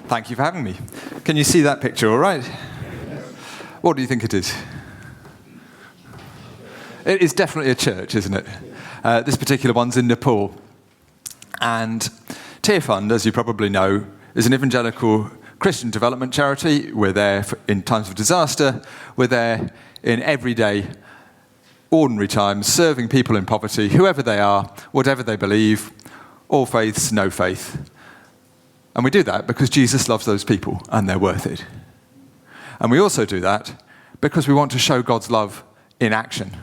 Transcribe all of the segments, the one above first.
Thank you for having me. Can you see that picture all right? What do you think it is? It is definitely a church, isn't it? This particular one's in Nepal. And TearFund, as you probably know, is an evangelical Christian development charity. We're there in times of disaster. We're there in everyday, ordinary times, serving people in poverty, whoever they are, whatever they believe, all faiths, no faith. And we do that because Jesus loves those people and they're worth it. And we also do that because we want to show God's love in action.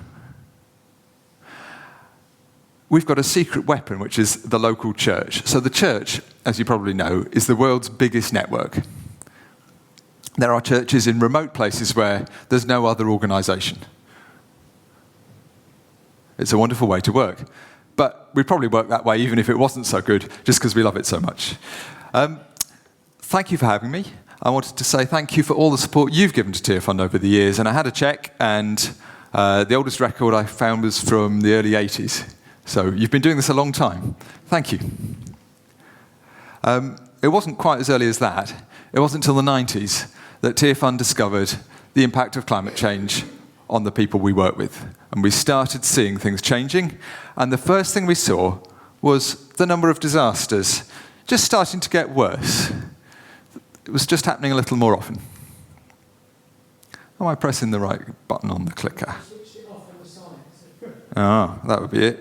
We've got a secret weapon, which is the local church. So the church, as you probably know, is the world's biggest network. There are churches in remote places where there's no other organisation. It's a wonderful way to work. But we'd probably work that way even if it wasn't so good, just because we love it so much. Thank you for having me. I wanted to say thank you for all the support you've given to TearFund over the years. And I had a check, and the oldest record I found was from the early 80s. So you've been doing this a long time. Thank you. It wasn't quite as early as that. It wasn't until the 90s that TearFund discovered the impact of climate change on the people we work with. And we started seeing things changing. And the first thing we saw was the number of disasters just starting to get worse. It was just happening a little more often. Am I pressing the right button on the clicker? Switch it off on the side. Ah, that would be it.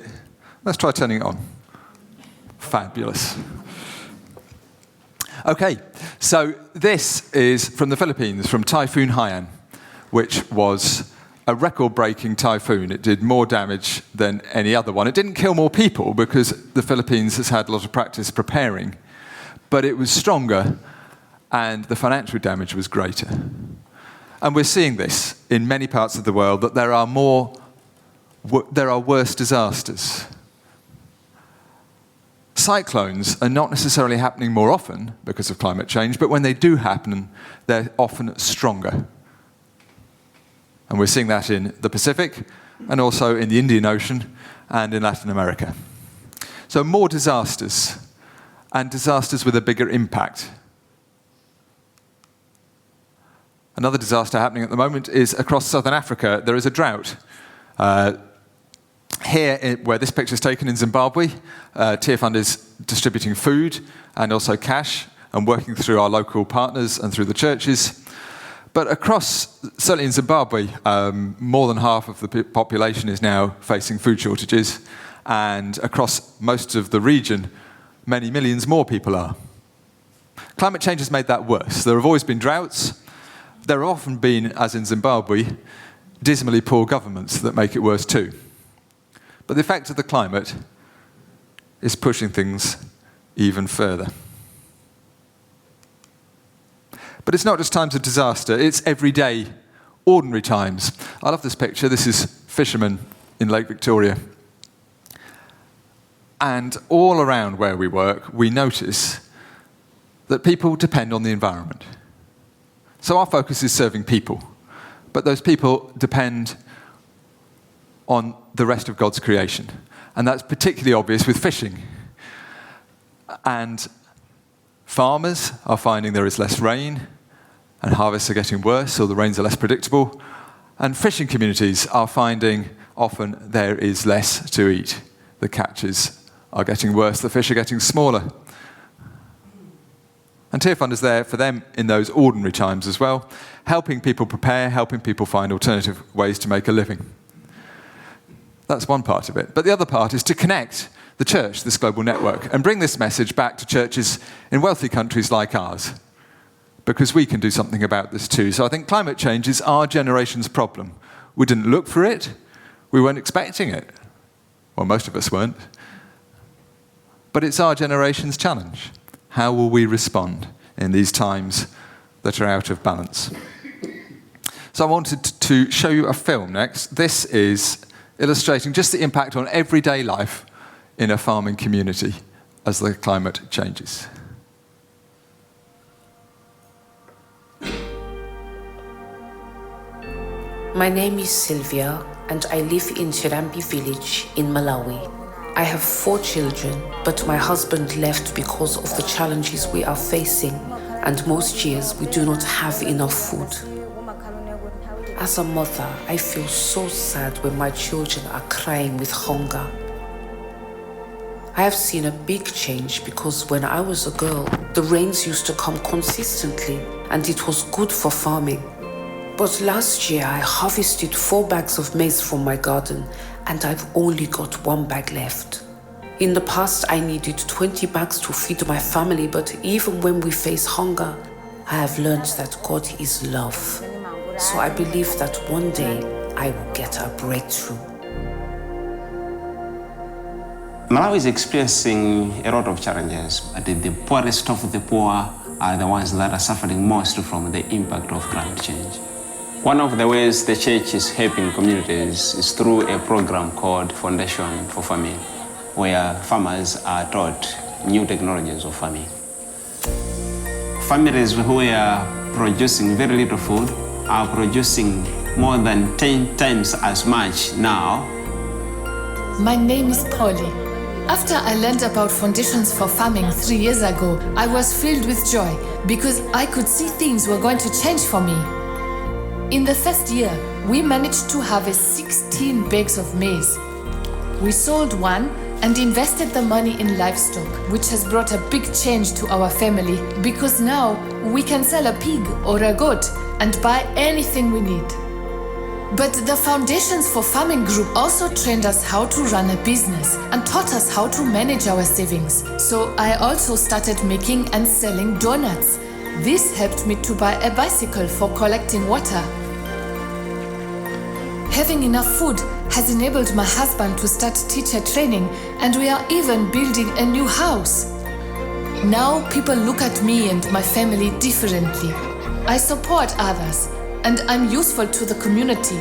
Let's try turning it on. Fabulous. Okay, so this is from the Philippines, from Typhoon Haiyan, which was a record-breaking typhoon. It did more damage than any other one. It didn't kill more people because the Philippines has had a lot of practice preparing, but it was stronger and the financial damage was greater. And we're seeing this in many parts of the world, that there are worse disasters. Cyclones are not necessarily happening more often because of climate change, but when they do happen, they're often stronger. And we're seeing that in the Pacific, and also in the Indian Ocean, and in Latin America. So more disasters, and disasters with a bigger impact. Another disaster happening at the moment is across southern Africa. There is a drought. Here, where this picture is taken in Zimbabwe, TearFund is distributing food and also cash and working through our local partners and through the churches. But across, certainly in Zimbabwe, more than half of the population is now facing food shortages. And across most of the region, many millions more people are. Climate change has made that worse. There have always been droughts. There have often been, as in Zimbabwe, dismally poor governments that make it worse too. But the effect of the climate is pushing things even further. But it's not just times of disaster, it's everyday, ordinary times. I love this picture. This is fishermen in Lake Victoria. And all around where we work, we notice that people depend on the environment. So our focus is serving people, but those people depend on the rest of God's creation. And that's particularly obvious with fishing. And farmers are finding there is less rain, and harvests are getting worse, or the rains are less predictable. And fishing communities are finding often there is less to eat. The catches are getting worse, the fish are getting smaller. And TearFund is there for them in those ordinary times as well, helping people prepare, helping people find alternative ways to make a living. That's one part of it. But the other part is to connect the church, this global network, and bring this message back to churches in wealthy countries like ours, because we can do something about this too. So I think climate change is our generation's problem. We didn't look for it. We weren't expecting it. Well, most of us weren't. But it's our generation's challenge. How will we respond in these times that are out of balance? So I wanted to show you a film next. This is illustrating just the impact on everyday life in a farming community as the climate changes. My name is Sylvia, and I live in Chirambi village in Malawi. I have 4 children, but my husband left because of the challenges we are facing. and most years we do not have enough food. As a mother, I feel so sad when my children are crying with hunger. I have seen a big change because when I was a girl, the rains used to come consistently and it was good for farming. But last year I harvested 4 bags of maize from my garden and I've only got 1 bag left. In the past I needed 20 bags to feed my family, but even when we face hunger, I have learned that God is love. So I believe that one day I will get a breakthrough. Malawi is experiencing a lot of challenges, but the poorest of the poor are the ones that are suffering most from the impact of climate change. One of the ways the church is helping communities is through a program called Foundation for Farming, where farmers are taught new technologies of farming. Families who are producing very little food are producing more than 10 times as much now. My name is Polly. After I learned about Foundations for Farming 3 years ago, I was filled with joy because I could see things were going to change for me. In the first year, we managed to harvest 16 bags of maize. We sold 1 and invested the money in livestock, which has brought a big change to our family because now we can sell a pig or a goat and buy anything we need. But the Foundations for Farming group also trained us how to run a business and taught us how to manage our savings. So I also started making and selling donuts. This helped me to buy a bicycle for collecting water. Having enough food has enabled my husband to start teacher training, and we are even building a new house. Now people look at me and my family differently. I support others, and I'm useful to the community.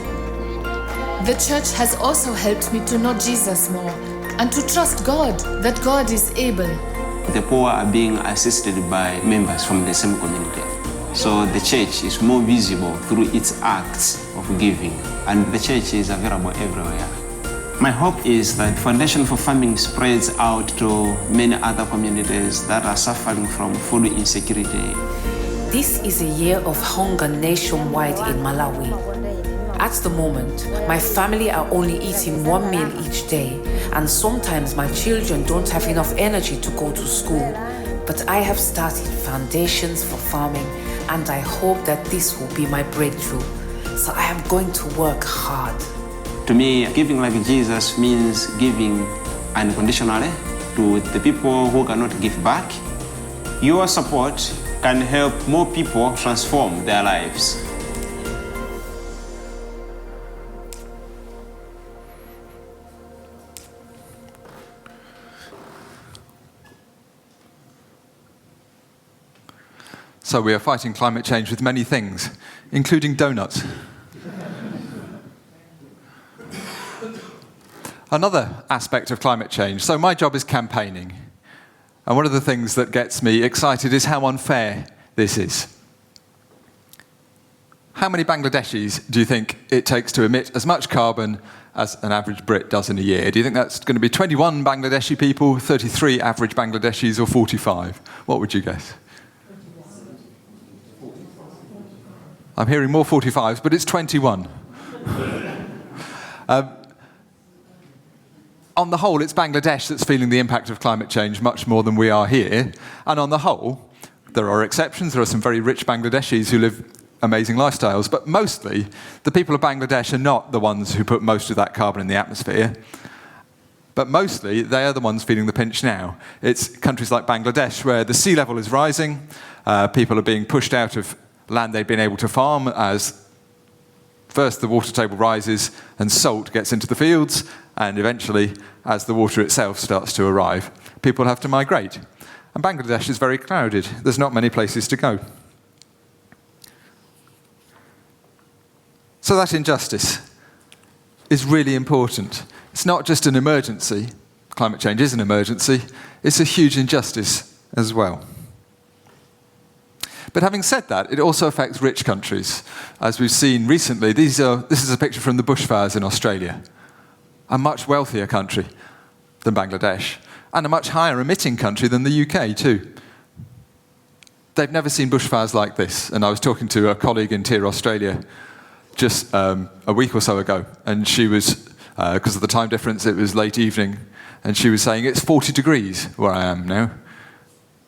The church has also helped me to know Jesus more and to trust God, that God is able. The poor are being assisted by members from the same community. So the church is more visible through its acts of giving, and the church is available everywhere. My hope is that Foundation for Farming spreads out to many other communities that are suffering from food insecurity. This is a year of hunger nationwide in Malawi. At the moment, my family are only eating 1 meal each day, and sometimes my children don't have enough energy to go to school. But I have started Foundations for Farming, and I hope that this will be my breakthrough. So I am going to work hard. To me, giving like Jesus means giving unconditionally to the people who cannot give back. Your support can help more people transform their lives. So we are fighting climate change with many things, including donuts. Another aspect of climate change. So my job is campaigning. And one of the things that gets me excited is how unfair this is. How many Bangladeshis do you think it takes to emit as much carbon as an average Brit does in a year? Do you think that's going to be 21 Bangladeshi people, 33 average Bangladeshis, or 45? What would you guess? I'm hearing more 45s, but it's 21. On the whole, it's Bangladesh that's feeling the impact of climate change much more than we are here. And on the whole, there are exceptions. There are some very rich Bangladeshis who live amazing lifestyles. But mostly, the people of Bangladesh are not the ones who put most of that carbon in the atmosphere. But mostly, they are the ones feeling the pinch now. It's countries like Bangladesh where the sea level is rising. People are being pushed out of land they've been able to farm as first the water table rises and salt gets into the fields, and eventually, as the water itself starts to arrive, people have to migrate. And Bangladesh is very crowded. There's not many places to go. So that injustice is really important. It's not just an emergency. Climate change is an emergency. It's a huge injustice as well. But having said that, it also affects rich countries. As we've seen recently, this is a picture from the bushfires in Australia. A much wealthier country than Bangladesh, and a much higher emitting country than the UK too. they've never seen bushfires like this. And I was talking to a colleague in Tyr, Australia, just a week or so ago, and she was, because of the time difference, it was late evening, and she was saying, it's 40 degrees where I am now.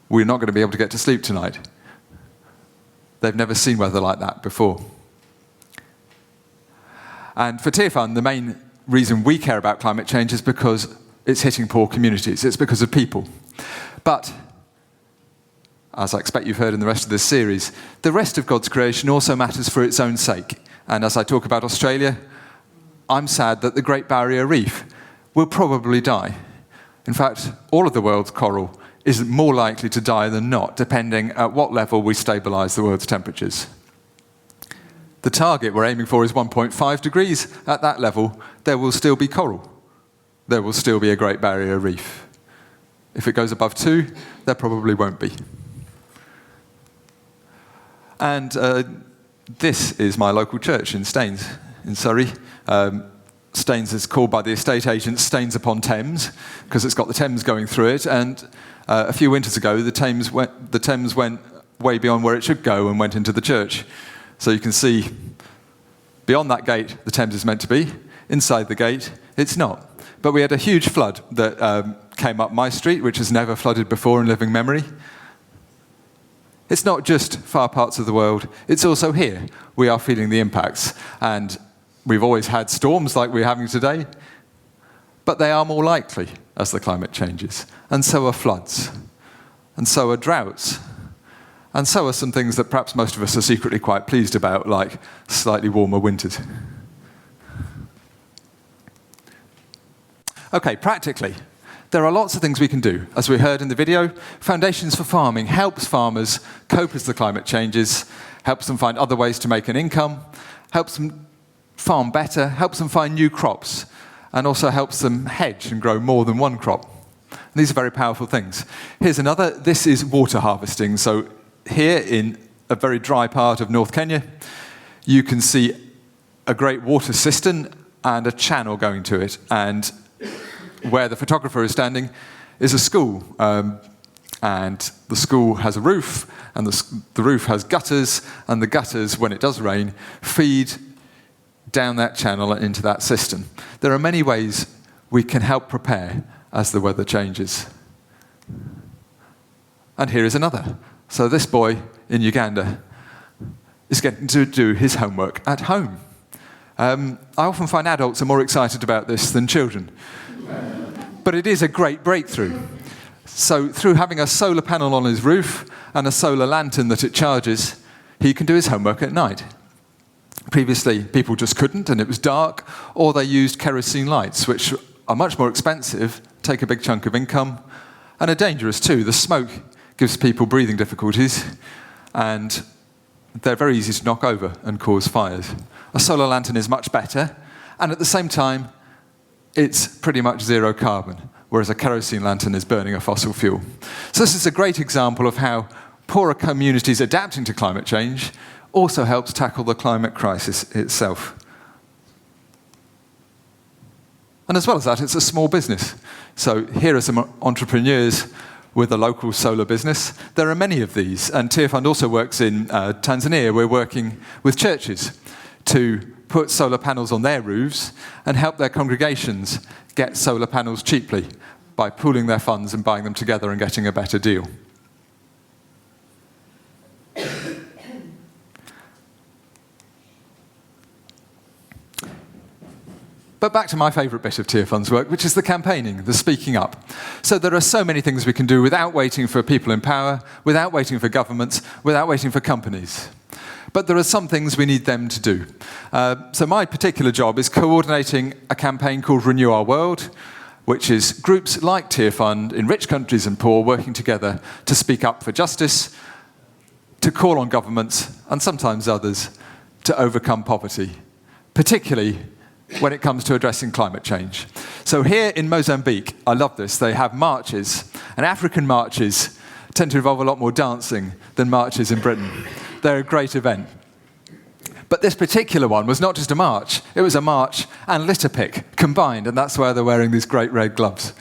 We're not going to be able to get to sleep tonight. They've never seen weather like that before. And for TearFund, the main reason we care about climate change is because it's hitting poor communities. It's because of people. But, as I expect you've heard in the rest of this series, the rest of God's creation also matters for its own sake. And as I talk about Australia, I'm sad that the Great Barrier Reef will probably die. In fact, all of the world's coral is more likely to die than not, depending at what level we stabilise the world's temperatures. The target we're aiming for is 1.5 degrees. At that level, there will still be coral. There will still be a Great Barrier Reef. If it goes above 2, there probably won't be. And this is my local church in Staines, in Surrey. Staines is called by the estate agents Staines upon Thames, because it's got the Thames going through it. And a few winters ago, the Thames went way beyond where it should go and went into the church. So you can see beyond that gate, the Thames is meant to be. Inside the gate, it's not. But we had a huge flood that came up my street, which has never flooded before in living memory. It's not just far parts of the world, it's also here. We are feeling the impacts. And we've always had storms like we're having today, but they are more likely as the climate changes. And so are floods. And so are droughts. And so are some things that perhaps most of us are secretly quite pleased about, like slightly warmer winters. Okay, practically, there are lots of things we can do. As we heard in the video, Foundations for Farming helps farmers cope as the climate changes, helps them find other ways to make an income, helps them farm better, helps them find new crops, and also helps them hedge and grow more than one crop. And these are very powerful things. Here's another. This is water harvesting. So here in a very dry part of North Kenya, you can see a great water cistern and a channel going to it. And where the photographer is standing is a school. And the school has a roof, and the roof has gutters, and the gutters, when it does rain, feed down that channel and into that cistern. There are many ways we can help prepare as the weather changes. And here is another. So this boy in Uganda is getting to do his homework at home. I often find adults are more excited about this than children. But it is a great breakthrough. So through having a solar panel on his roof and a solar lantern that it charges, he can do his homework at night. Previously, people just couldn't, and it was dark, or they used kerosene lights, which are much more expensive, take a big chunk of income, and are dangerous too. The smoke gives people breathing difficulties, and they're very easy to knock over and cause fires. A solar lantern is much better, and at the same time, it's pretty much zero carbon, whereas a kerosene lantern is burning a fossil fuel. So this is a great example of how poorer communities adapting to climate change also helps tackle the climate crisis itself. And as well as that, it's a small business. So here are some entrepreneurs with a local solar business. There are many of these, and TearFund also works in Tanzania. We're working with churches to put solar panels on their roofs and help their congregations get solar panels cheaply by pooling their funds and buying them together and getting a better deal. But back to my favourite bit of TearFund's work, which is the campaigning, the speaking up. So there are so many things we can do without waiting for people in power, without waiting for governments, without waiting for companies. But there are some things we need them to do. So my particular job is coordinating a campaign called Renew Our World, which is groups like TearFund in rich countries and poor working together to speak up for justice, to call on governments, and sometimes others, to overcome poverty, particularly when it comes to addressing climate change. So here in Mozambique, I love this, they have marches, and African marches tend to involve a lot more dancing than marches in Britain. They're a great event. But this particular one was not just a march, it was a march and litter pick combined, and that's why they're wearing these great red gloves.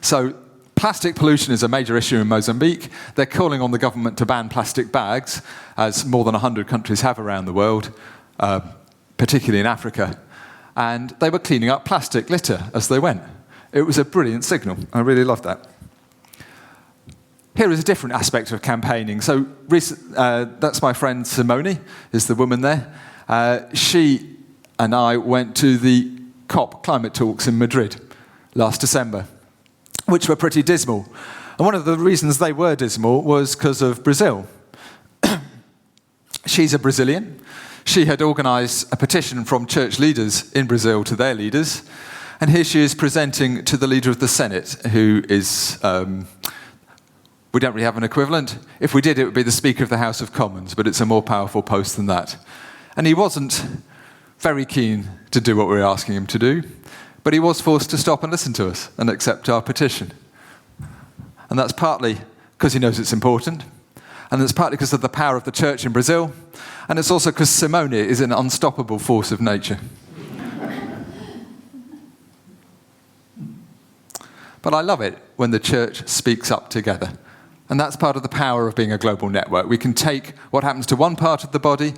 So Plastic pollution is a major issue in Mozambique. They're calling on the government to ban plastic bags, as more than 100 countries have around the world, particularly in Africa. And they were cleaning up plastic litter as they went. It was a brilliant signal. I really loved that. Here is a different aspect of campaigning. So that's my friend Simone, is the woman there. She and I went to the COP climate talks in Madrid last December, which were pretty dismal. And one of the reasons they were dismal was because of Brazil. She's a Brazilian. She had organised a petition from church leaders in Brazil to their leaders. And here she is presenting to the leader of the Senate, who is, we don't really have an equivalent. If we did, it would be the Speaker of the House of Commons, but it's a more powerful post than that. And he wasn't very keen to do what we were asking him to do, but he was forced to stop and listen to us and accept our petition. And that's partly because he knows it's important, and it's partly because of the power of the church in Brazil, and it's also because Simone is an unstoppable force of nature. But I love it when the church speaks up together. And that's part of the power of being a global network. We can take what happens to one part of the body,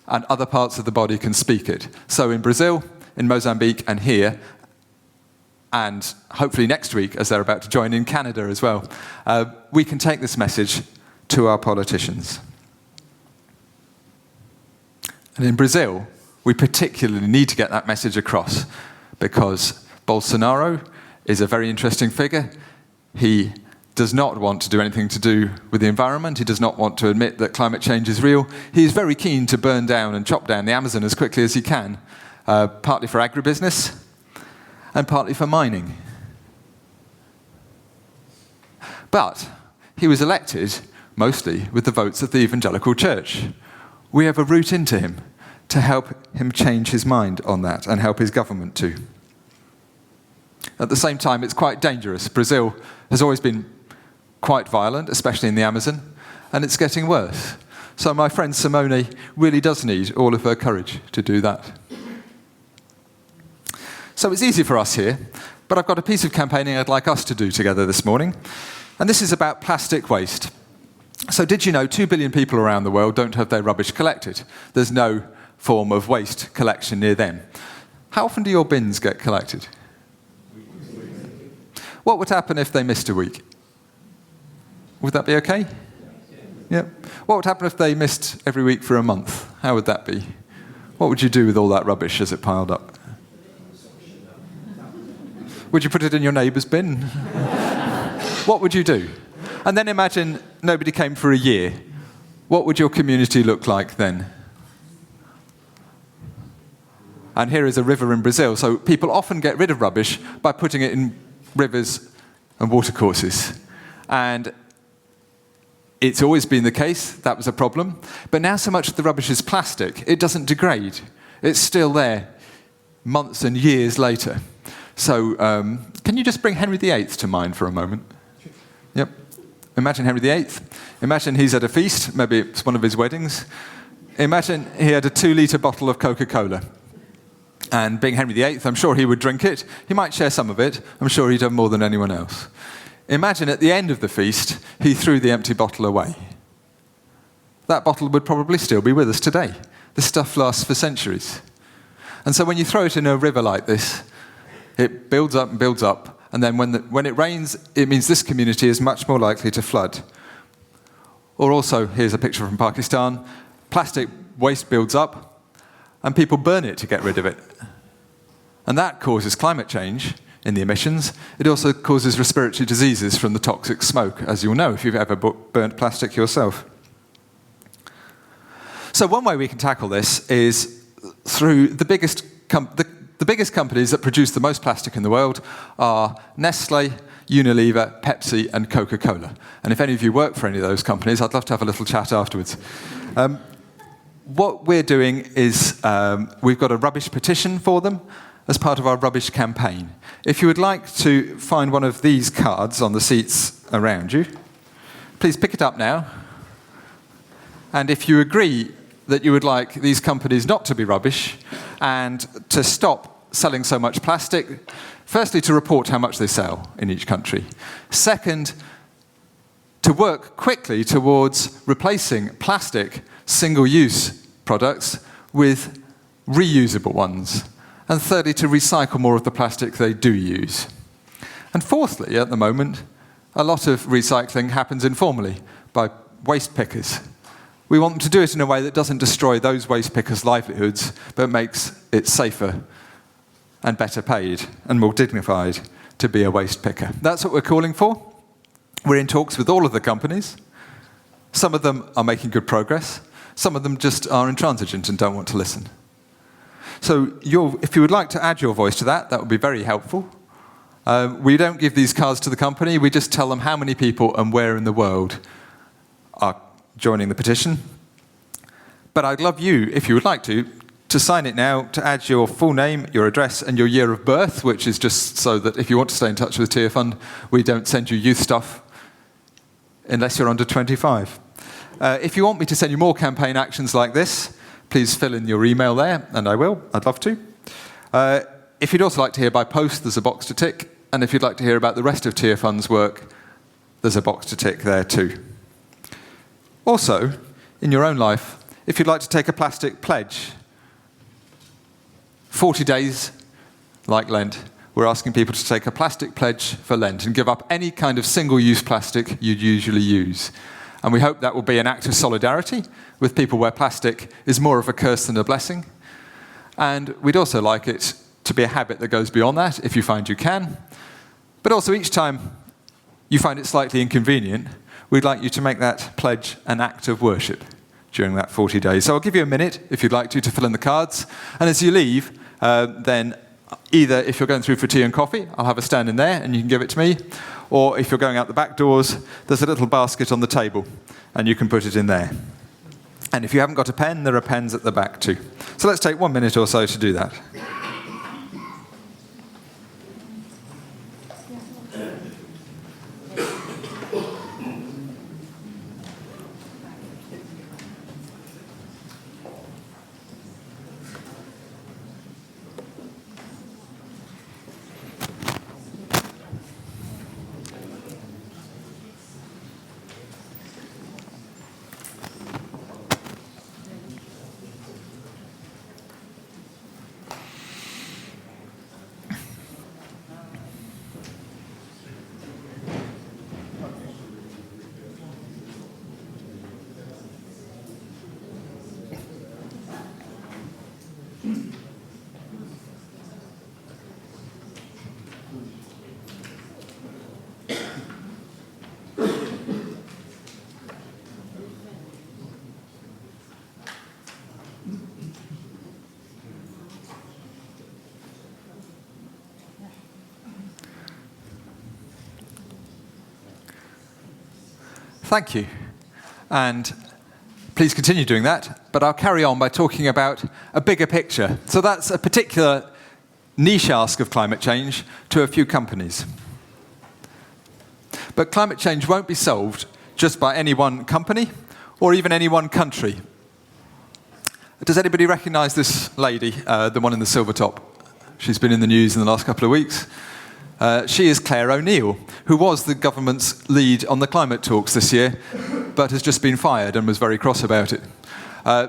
and other parts of the body can speak it. So in Brazil, in Mozambique, and here, and hopefully next week, as they're about to join in Canada as well, we can take this message to our politicians. And in Brazil, we particularly need to get that message across, because Bolsonaro is a very interesting figure. He does not want to do anything to do with the environment. He does not want to admit that climate change is real. He is very keen to burn down and chop down the Amazon as quickly as he can, partly for agribusiness and partly for mining. But he was elected mostly with the votes of the evangelical church. We have a route into him to help him change his mind on that and help his government too. At the same time, it's quite dangerous. Brazil has always been quite violent, especially in the Amazon, and it's getting worse. So my friend Simone really does need all of her courage to do that. So it's easy for us here, but I've got a piece of campaigning I'd like us to do together this morning, and this is about plastic waste. So did you know 2 billion people around the world don't have their rubbish collected? There's no form of waste collection near them. How often do your bins get collected? What would happen if they missed a week? Would that be okay? Yeah. What would happen if they missed every week for a month? How would that be? What would you do with all that rubbish as it piled up? Would you put it in your neighbour's bin? What would you do? And then imagine nobody came for a year. What would your community look like then? And here is a river in Brazil. So people often get rid of rubbish by putting it in rivers and watercourses. And it's always been the case, that was a problem. But now so much of the rubbish is plastic, it doesn't degrade. It's still there months and years later. So can you just bring Henry VIII to mind for a moment? Yep. Imagine Henry VIII. Imagine he's at a feast, maybe it's one of his weddings. Imagine he had a 2-litre bottle of Coca-Cola. And being Henry VIII, I'm sure he would drink it. He might share some of it. I'm sure he'd have more than anyone else. Imagine at the end of the feast, he threw the empty bottle away. That bottle would probably still be with us today. This stuff lasts for centuries. And so when you throw it in a river like this, it builds up and builds up. And then when it rains, it means this community is much more likely to flood. Or also, here's a picture from Pakistan. Plastic waste builds up, and people burn it to get rid of it. And that causes climate change in the emissions. It also causes respiratory diseases from the toxic smoke, as you'll know if you've ever burnt plastic yourself. So one way we can tackle this is through the biggest companies that produce the most plastic in the world are Nestle, Unilever, Pepsi, and Coca-Cola. And if any of you work for any of those companies, I'd love to have a little chat afterwards. What we're doing is we've got a rubbish petition for them as part of our rubbish campaign. If you would like to find one of these cards on the seats around you, please pick it up now. And if you agree that you would like these companies not to be rubbish and to stop selling so much plastic, Firstly, to report how much they sell in each country. Second, to work quickly towards replacing plastic single-use products with reusable ones. And thirdly, to recycle more of the plastic they do use. And fourthly, at the moment, a lot of recycling happens informally by waste pickers. We want them to do it in a way that doesn't destroy those waste pickers' livelihoods, but makes it safer and better paid and more dignified to be a waste picker. That's what we're calling for. We're in talks with all of the companies. Some of them are making good progress. Some of them just are intransigent and don't want to listen. So if you would like to add your voice to that, that would be very helpful. We don't give these cards to the company. We just tell them how many people and where in the world are joining the petition. But I'd love you, if you would like to sign it now, to add your full name, your address, and your year of birth, which is just so that if you want to stay in touch with TearFund, we don't send you youth stuff unless you're under 25. If you want me to send you more campaign actions like this, please fill in your email there, and I will. I'd love to. If you'd also like to hear by post, there's a box to tick. And if you'd like to hear about the rest of TearFund's work, there's a box to tick there too. Also, in your own life, if you'd like to take a plastic pledge, 40 days, like Lent, we're asking people to take a plastic pledge for Lent and give up any kind of single-use plastic you'd usually use. And we hope that will be an act of solidarity with people where plastic is more of a curse than a blessing. And we'd also like it to be a habit that goes beyond that, if you find you can. But also each time you find it slightly inconvenient, we'd like you to make that pledge an act of worship during that 40 days. So I'll give you a minute, if you'd like to fill in the cards. And as you leave, then either if you're going through for tea and coffee, I'll have a stand in there and you can give it to me. Or if you're going out the back doors, there's a little basket on the table and you can put it in there. And if you haven't got a pen, there are pens at the back too. So let's take 1 minute or so to do that. Thank you. And please continue doing that, but I'll carry on by talking about a bigger picture. So that's a particular niche ask of climate change to a few companies. But climate change won't be solved just by any one company or even any one country. Does anybody recognize this lady, the one in the silver top? She's been in the news in the last couple of weeks. She is Claire O'Neill, who was the government's lead on the climate talks this year, but has just been fired and was very cross about it.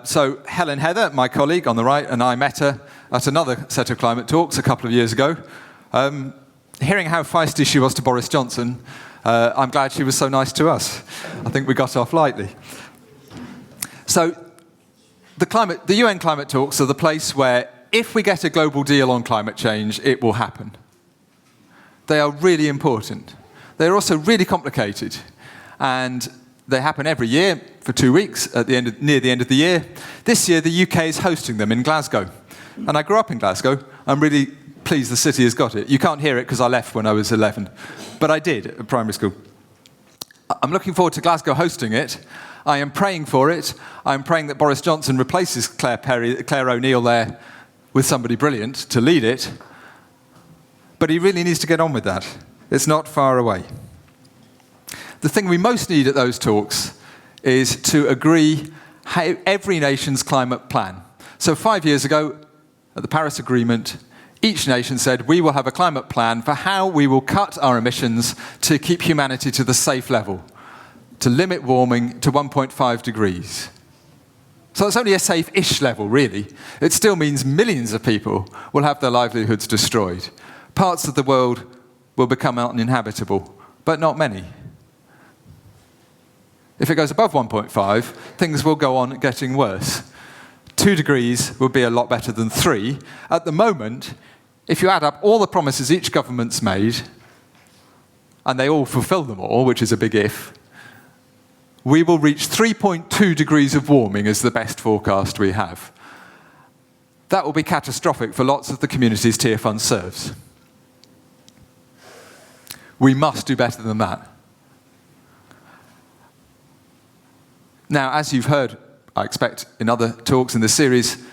So Helen Heather, my colleague on the right, and I met her at another set of climate talks a couple of years ago. Hearing how feisty she was to Boris Johnson, I'm glad she was so nice to us. I think we got off lightly. So the UN climate talks are the place where, if we get a global deal on climate change, it will happen. They are really important. They're also really complicated. And they happen every year for 2 weeks near the end of the year. This year, the UK is hosting them in Glasgow. And I grew up in Glasgow. I'm really pleased the city has got it. You can't hear it because I left when I was 11. But I did at primary school. I'm looking forward to Glasgow hosting it. I am praying for it. I'm praying that Boris Johnson replaces Claire O'Neill there with somebody brilliant to lead it. But he really needs to get on with that. It's not far away. The thing we most need at those talks is to agree every nation's climate plan. So 5 years ago, at the Paris Agreement, Each nation said, we will have a climate plan for how we will cut our emissions to keep humanity to the safe level, to limit warming to 1.5 degrees. So it's only a safe-ish level, really. It still means millions of people will have their livelihoods destroyed. Parts of the world will become uninhabitable, but not many. If it goes above 1.5, things will go on getting worse. 2 degrees will be a lot better than 3. At the moment, if you add up all the promises each government's made, and they all fulfill them all, which is a big if, we will reach 3.2 degrees of warming as the best forecast we have. That will be catastrophic for lots of the communities TearFund serves. We must do better than that. Now, as you've heard, I expect, in other talks in this series,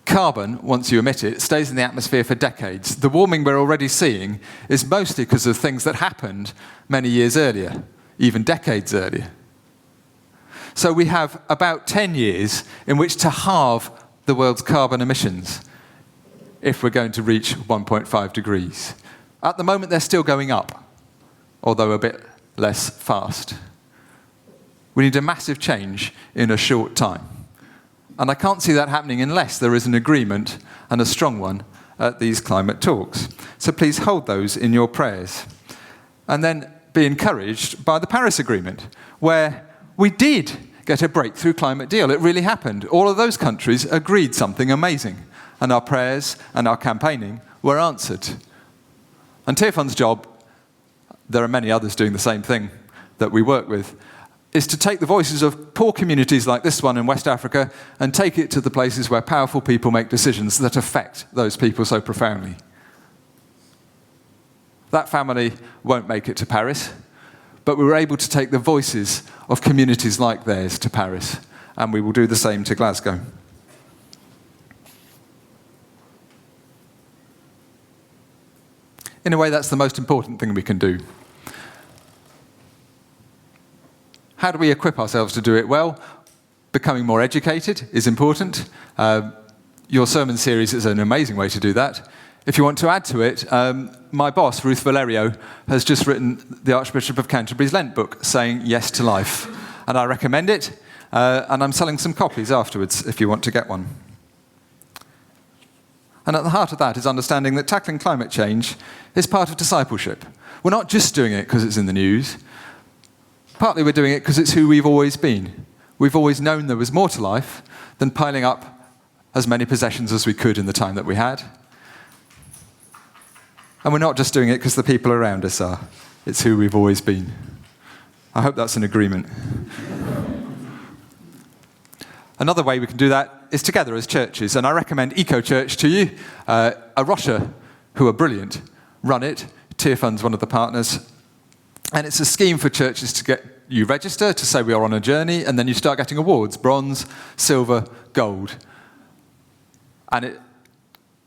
carbon, once you emit it, stays in the atmosphere for decades. The warming we're already seeing is mostly because of things that happened many years earlier, even decades earlier. So we have about 10 years in which to halve the world's carbon emissions if we're going to reach 1.5 degrees. At the moment, they're still going up, although a bit less fast. We need a massive change in a short time. And I can't see that happening unless there is an agreement, and a strong one, at these climate talks. So please hold those in your prayers. And then be encouraged by the Paris Agreement, where we did get a breakthrough climate deal. It really happened. All of those countries agreed something amazing. And our prayers and our campaigning were answered. And TearFund's job, there are many others doing the same thing that we work with, is to take the voices of poor communities like this one in West Africa and take it to the places where powerful people make decisions that affect those people so profoundly. That family won't make it to Paris, but we were able to take the voices of communities like theirs to Paris, and we will do the same to Glasgow. In a way, that's the most important thing we can do. How do we equip ourselves to do it? Well, becoming more educated is important. Your sermon series is an amazing way to do that. If you want to add to it, my boss, Ruth Valerio, has just written the Archbishop of Canterbury's Lent book, saying yes to life. And I recommend it, and I'm selling some copies afterwards if you want to get one. And at the heart of that is understanding that tackling climate change is part of discipleship. We're not just doing it because it's in the news. Partly we're doing it because it's who we've always been. We've always known there was more to life than piling up as many possessions as we could in the time that we had. And we're not just doing it because the people around us are. It's who we've always been. I hope that's an agreement. Another way we can do that is together as churches, and I recommend Eco Church to you. A Rocha, who are brilliant, run it. TearFund's one of the partners. And it's a scheme for churches to get you register, to say we are on a journey, and then you start getting awards, bronze, silver, gold. And it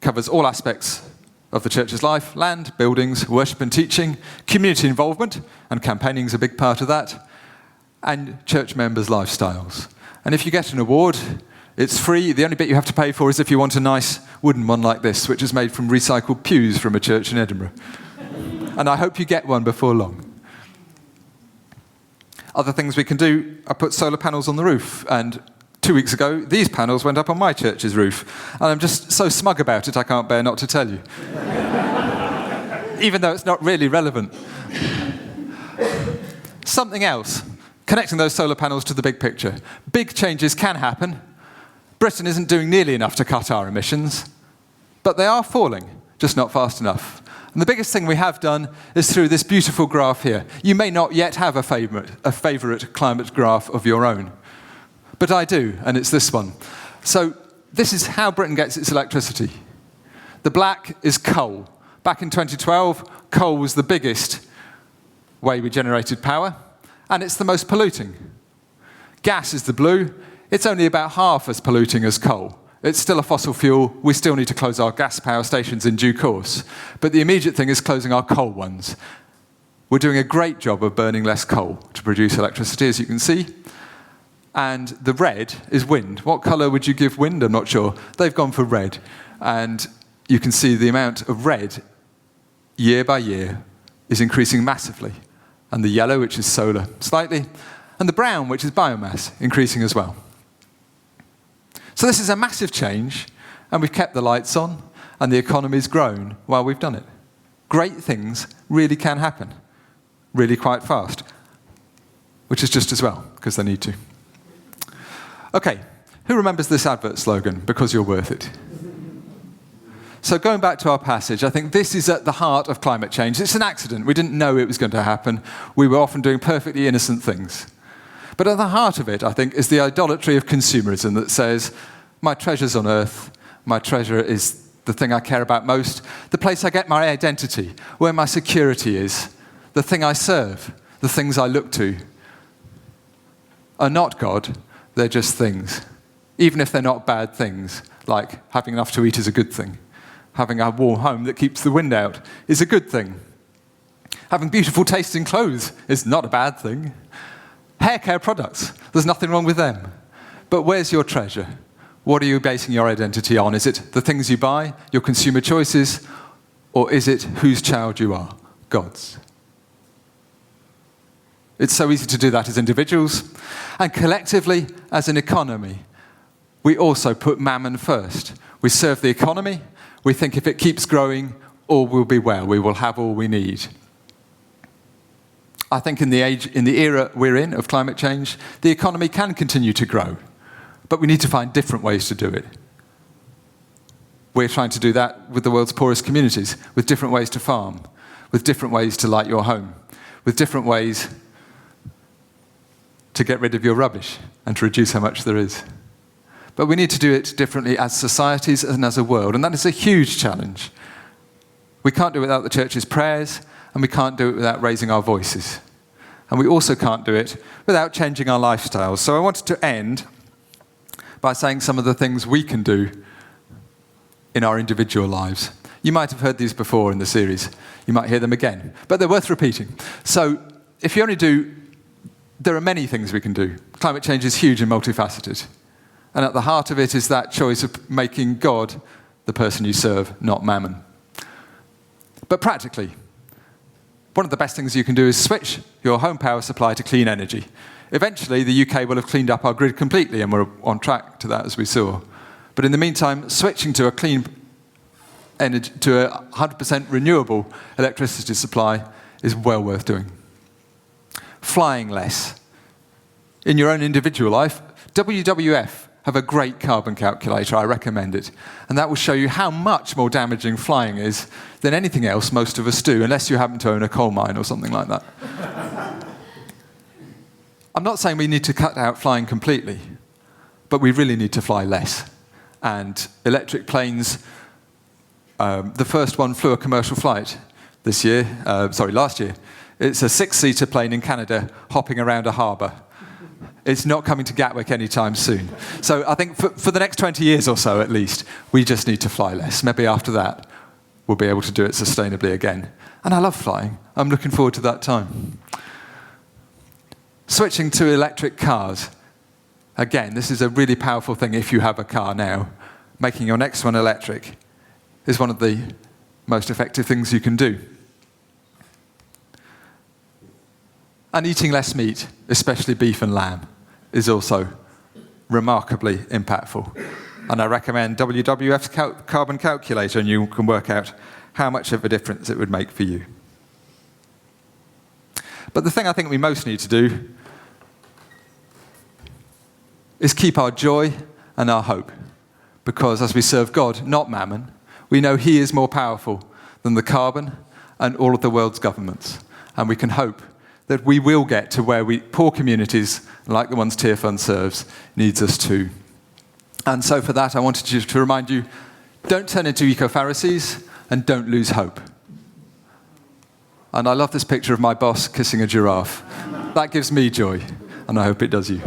covers all aspects of the church's life: land, buildings, worship and teaching, community involvement, and campaigning is a big part of that, and church members' lifestyles. And if you get an award, it's free. The only bit you have to pay for is if you want a nice wooden one like this, which is made from recycled pews from a church in Edinburgh. And I hope you get one before long. Other things we can do are put solar panels on the roof. And 2 weeks ago, these panels went up on my church's roof. And I'm just so smug about it, I can't bear not to tell you. Even though it's not really relevant. Something else, connecting those solar panels to the big picture. Big changes can happen. Britain isn't doing nearly enough to cut our emissions, but they are falling, just not fast enough. And the biggest thing we have done is through this beautiful graph here. You may not yet have a favourite climate graph of your own, but I do, and it's this one. So this is how Britain gets its electricity. The black is coal. Back in 2012, coal was the biggest way we generated power, and it's the most polluting. Gas is the blue. It's only about half as polluting as coal. It's still a fossil fuel. We still need to close our gas power stations in due course. But the immediate thing is closing our coal ones. We're doing a great job of burning less coal to produce electricity, as you can see. And the red is wind. What colour would you give wind? I'm not sure. They've gone for red. And you can see the amount of red year by year is increasing massively. And the yellow, which is solar, slightly. And the brown, which is biomass, increasing as well. So this is a massive change, and we've kept the lights on, and the economy's grown while we've done it. Great things really can happen, really quite fast, which is just as well, because they need to. Okay, who remembers this advert slogan, because you're worth it? So going back to our passage, I think this is at the heart of climate change. It's an accident. We didn't know it was going to happen. We were often doing perfectly innocent things. But at the heart of it, I think, is the idolatry of consumerism that says, my treasure's on earth, my treasure is the thing I care about most, the place I get my identity, where my security is, the thing I serve, the things I look to, are not God, they're just things. Even if they're not bad things, like having enough to eat is a good thing. Having a warm home that keeps the wind out is a good thing. Having beautiful tasting clothes is not a bad thing. Hair care products, there's nothing wrong with them. But where's your treasure? What are you basing your identity on? Is it the things you buy, your consumer choices, or is it whose child you are? God's. It's so easy to do that as individuals, and collectively, as an economy, we also put mammon first. We serve the economy, we think if it keeps growing, all will be well, we will have all we need. I think in the era we're in of climate change, the economy can continue to grow, but we need to find different ways to do it. We're trying to do that with the world's poorest communities, with different ways to farm, with different ways to light your home, with different ways to get rid of your rubbish and to reduce how much there is. But we need to do it differently as societies and as a world, and that is a huge challenge. We can't do it without the church's prayers, and we can't do it without raising our voices. And we also can't do it without changing our lifestyles. So I wanted to end by saying some of the things we can do in our individual lives. You might have heard these before in the series. You might hear them again, but they're worth repeating. So if you only do, there are many things we can do. Climate change is huge and multifaceted. And at the heart of it is that choice of making God the person you serve, not mammon. But practically, one of the best things you can do is switch your home power supply to clean energy. Eventually, the UK will have cleaned up our grid completely, and we're on track to that, as we saw. But in the meantime, switching to a clean energy, to a 100% renewable electricity supply is well worth doing. Flying less. In your own individual life, WWF have a great carbon calculator. I recommend it. And that will show you how much more damaging flying is than anything else most of us do, unless you happen to own a coal mine or something like that. I'm not saying we need to cut out flying completely, but we really need to fly less. And electric planes, the first one flew a commercial flight last year. It's a 6-seater plane in Canada hopping around a harbour. It's not coming to Gatwick anytime soon. So I think for the next 20 years or so, at least, we just need to fly less. Maybe after that, we'll be able to do it sustainably again. And I love flying. I'm looking forward to that time. Switching to electric cars. Again, this is a really powerful thing if you have a car now. Making your next one electric is one of the most effective things you can do. And eating less meat, especially beef and lamb, is also remarkably impactful. And I recommend WWF's carbon calculator, and you can work out how much of a difference it would make for you. But the thing I think we most need to do is keep our joy and our hope. Because as we serve God, not mammon, we know He is more powerful than the carbon and all of the world's governments. And we can hope that we will get to where poor communities, like the ones TearFund serves, needs us to. And so for that, I wanted to remind you, don't turn into eco-Pharisees and don't lose hope. And I love this picture of my boss kissing a giraffe. That gives me joy, and I hope it does you.